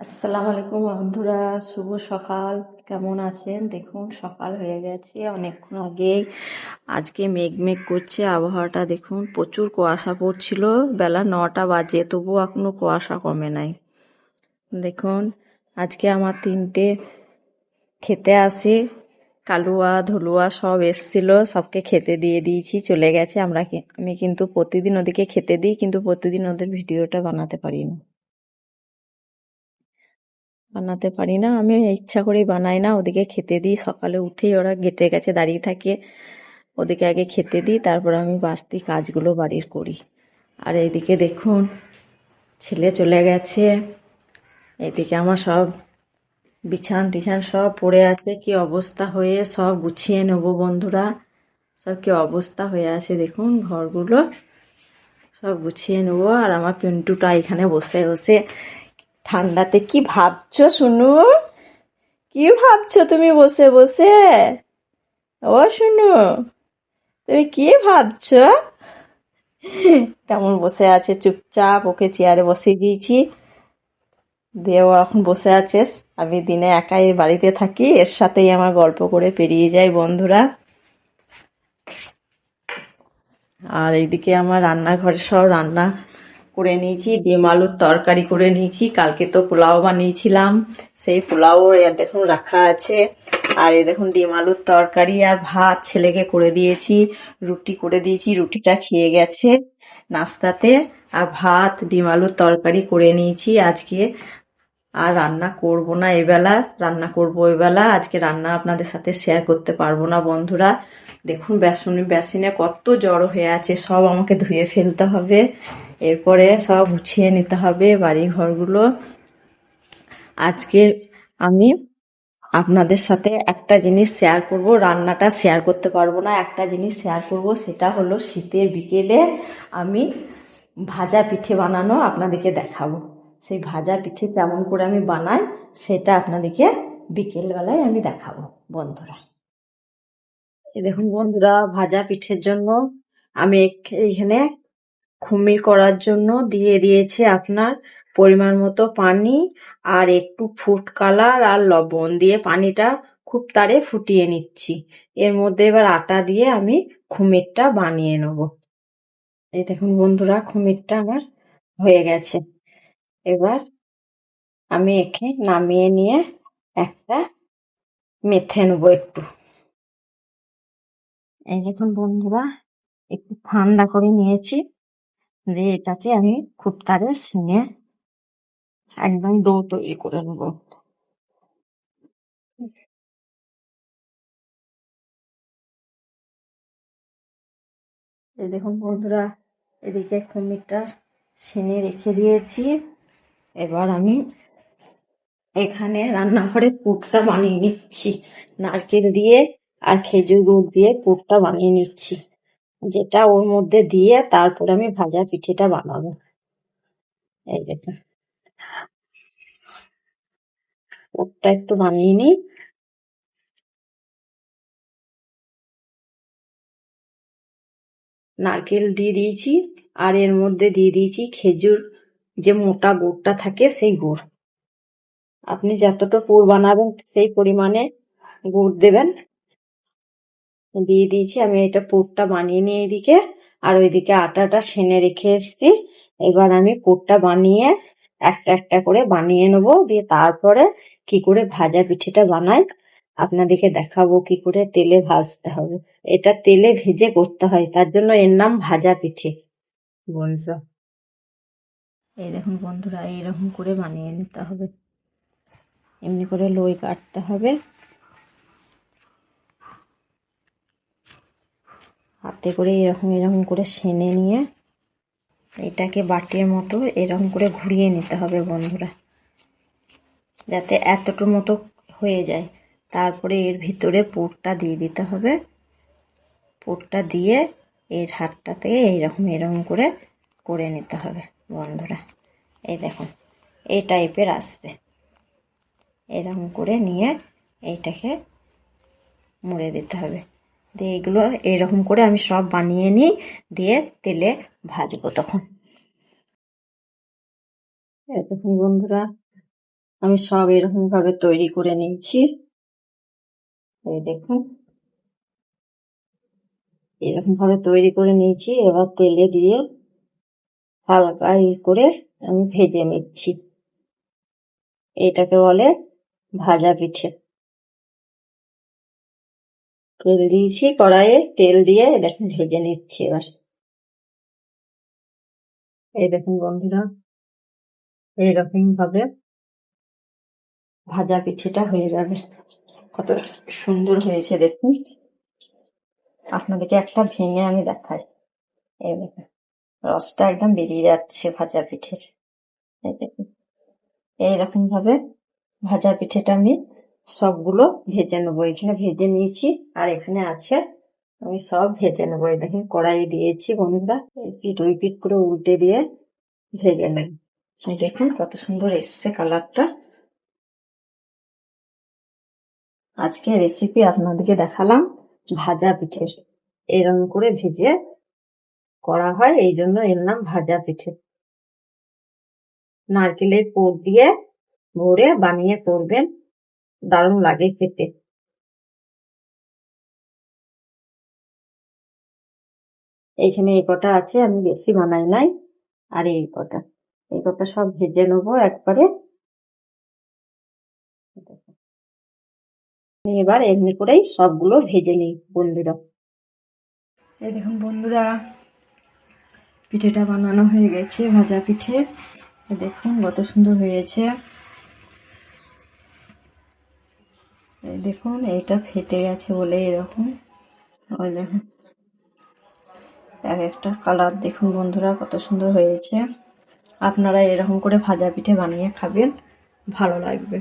আসসালামু আলাইকুম বন্ধুরা, শুভ সকাল। কেমন আছেন? দেখুন সকাল হয়ে গেছে অনেকক্ষণ আগেই। আজকে মেঘ মেঘ করছে, আবহাওয়াটা দেখুন। প্রচুর কুয়াশা পড়ছিল, বেলা 9টা বাজে, তবুও এখনো কুয়াশা কমে নাই। দেখুন আজকে আমার 3টে খেতে আসে, কালুয়া ধলুয়া সব এসছিল, সবকে খেতে দিয়ে দিয়েছি, চলে গেছে। আমি কিন্তু প্রতিদিন ওদেরকে খেতে দিই, কিন্তু প্রতিদিন ওদের ভিডিওটা বানাতে পারি না। আমি ইচ্ছা করেই বানাই না, ওদিকে খেতে দিই। সকালে উঠেই ওরা গেটের কাছে দাঁড়িয়ে থাকে, ওদিকে আগে খেতে দিই, তারপর আমি বাড়তি কাজগুলো বাড়ির করি। আর এইদিকে দেখুন ছেলে চলে গেছে, এইদিকে আমার সব বিছান টিছান সব পড়ে আছে, কি অবস্থা হয়ে সব গুছিয়ে নেবো বন্ধুরা। সব কি অবস্থা হয়ে আছে দেখুন, ঘরগুলো সব গুছিয়ে নেবো। আর আমার পিন্টুটা এখানে বসে বসে ঠান্ডাতে কি ভাবছো শুনু? কি ভাবছো তুমি বসে বসে? ও শুনু, তুমি কি ভাবছো? কেমন বসে আছে চুপচাপ, ওকে চেয়ারে বসিয়ে দিয়েছি, দিয়ে ও এখন বসে আছে। আমি দিনে একাই বাড়িতে থাকি, এর সাথেই আমার গল্প করে পেরিয়ে যায় বন্ধুরা। আর এইদিকে আমার রান্নাঘরে সব রান্না করে নিয়েছি, ডিম আলুর তরকারি করে নিয়েছি। কালকে তো পোলাও বানিয়েছিলাম, সেই পোলাও দেখুন রাখা আছে। আর এই দেখুন ডিম আলুর তরকারি আর ভাত ছেলেকে করে দিয়েছি, রুটি করে দিয়েছি, রুটিটা খেয়ে গেছে নাস্তাতে। আর ভাত ডিম আলুর তরকারি করে নিয়েছি আজকে। আর রান্না করব না এবেলা, রান্না করব এবেলা। আজকে রান্না আপনাদের সাথে শেয়ার করতে পারবো না বন্ধুরা। দেখুন বেসিনে কত জড়ো হয়ে আছে, সব আমাকে ধুয়ে ফেলতে হবে, এরপরে সব গুছিয়ে নিতে হবে বাড়ি ঘরগুলো। আজকে আমি আপনাদের সাথে একটা জিনিস শেয়ার করব, রান্নাটা শেয়ার করতে পারবো না। একটা জিনিস শেয়ার করব, সেটা হলো শীতের বিকেলে আমি ভাজা পিঠে বানানো আপনাদেরকে দেখাবো। সেই ভাজা পিঠে কেমন করে আমি বানাই সেটা আপনাদেরকে বিকেলবেলায় আমি দেখাবো বন্ধুরা। এই দেখুন বন্ধুরা, ভাজা পিঠের জন্য আমি এইখানে খুমির করার জন্য দিয়ে দিয়েছি আপনার পরিমাণ মতো পানি, আর একটু ফুড কালার আর লবণ দিয়ে পানিটা খুব তারে ফুটিয়ে নিচ্ছি। এর মধ্যে এবার আটা দিয়ে আমি খুমিরটা বানিয়ে নেব। এই দেখুন বন্ধুরা, খুমিরটা আমার হয়ে গেছে। এবার আমি একে নামিয়ে নিয়ে একটা মেখে নেবো একটু। এই দেখুন বন্ধুরা, একটু ঠান্ডা করে নিয়েছি, দিয়ে এটাকে আমি খুব তারে ছেনে একদম ডো তৈরি করে নেবো। এই দেখুন বন্ধুরা, এদিকে কুমিরটা ছেনে রেখে দিয়েছি। এবার আমি এখানে রান্নাঘরে পুরটা বানিয়ে নিচ্ছি, নারকেল দিয়ে আর খেজুর গুড় দিয়ে পুরটা বানিয়ে নিচ্ছি, যেটা ওর মধ্যে দিয়ে তারপরে আমি ভাজা পিঠেটা বানাবো। এই দেখুন, পুরটা একটু বানিয়ে নিই। নারকেল দিয়ে দিয়েছি, আর এর মধ্যে দিয়ে দিয়েছি খেজুর, যে মোটা গুড়টা থাকে সেই গুড়। আপনি যতটা পুর বানাবেন সেই পরিমাণে গুড় দেবেন। দিয়ে দিয়েছি, আমি এটা পুরটা বানিয়ে নিয়ে এদিকে, আর ওইদিকে আটাটা সেনে রেখে এসেছি। এবার আমি পুরটা বানিয়ে একটা একটা করে বানিয়ে নেবো, দিয়ে তারপরে কি করে ভাজা পিঠেটা বানাই আপনাদেরকে দেখাবো, কি করে তেলে ভাজতে হবে। এটা তেলে ভেজে করতে হয়, তার জন্য এর নাম ভাজা পিঠে বন্ধুরা। এই দেখুন বন্ধুরা, এইরকম করে বানিয়ে নিতে হবে, এমনি করে লই কাটতে হবে, হাতে করে এরকম এরকম করে সেনে নিয়ে এটাকে বাটির মতো এরকম করে ঘুরিয়ে নিতে হবে বন্ধুরা, যাতে এতটুর মতো হয়ে যায়। তারপরে এর ভিতরে পুরটা দিয়ে দিতে হবে, পুরটা দিয়ে এর হাতটা থেকে এইরকম এরকম করে করে নিতে হবে বন্ধুরা। এই দেখুন এই টাইপের আসবে, এরকম করে নিয়ে এইটাকে মুড়ে দিতে হবে। দিয়ে এগুলো এরকম করে আমি সব বানিয়ে নিই, দিয়ে তেলে ভাজবো তখন। দেখুন বন্ধুরা, আমি সব এরকম ভাবে তৈরি করে নিয়েছি। এই দেখুন, এরকম ভাবে তৈরি করে নিয়েছি। এবার তেলে দিয়ে হালকা করে আমি ভেজে নিচ্ছি। এটাকে বলে ভাজা পিঠে। তেল দিয়েছি কড়াইয়ে, তেল দিয়ে দেখুন ভেজে নিচ্ছি। এবার এই দেখুন বন্ধুরা, এইরকম ভাবে ভাজা পিঠেটা হয়ে যাবে। কত সুন্দর হয়েছে দেখুন। আপনাদেরকে একটা ভেঙে আমি দেখাই। এই দেখুন, রসটা একদম বেরিয়ে যাচ্ছে ভাজা পিঠের। এই দেখুন, এইরকম ভাবে ভাজা পিঠেটা আমি সবগুলো ভেজে নেবো। এখানে ভেজে নিয়েছি, আর এখানে আছে, আমি সব ভেজে নেবো। এই দেখুন কড়াই দিয়েছি বন্ধুরা, এই পিঠ ওই পিঠ করে উল্টে দিয়ে ভেজে নেব। এই দেখুন কত সুন্দর এসছে কালারটা। আজকে রেসিপি আপনাদেরকে দেখালাম ভাজা পিঠের। এরকম করে ভেজে করা হয়, এই জন্য এর নাম ভাজা পিঠে। নারকেলের পুর দিয়ে ভরে বানিয়ে করবেন, দারুণ লাগে খেতে। এইখানে এই কটা আছে, আমি বেশি বানাই নাই। আর এই কটা সব ভেজে নেবো একবারে। এবার এমনি করেই সবগুলো ভেজে নিই বন্ধুরা। এই দেখুন বন্ধুরা, পিঠেটা বানানো হয়ে গেছে, ভাজা পিঠে। দেখুন কত সুন্দর হয়েছে। এই দেখুন, এইটা ফেটে গেছে বলে এরকম। ওই দেখুন এক একটা কালার দেখুন বন্ধুরা কত সুন্দর হয়েছে। আপনারা এরকম করে ভাজা পিঠে বানিয়ে খাবেন, ভালো লাগবে।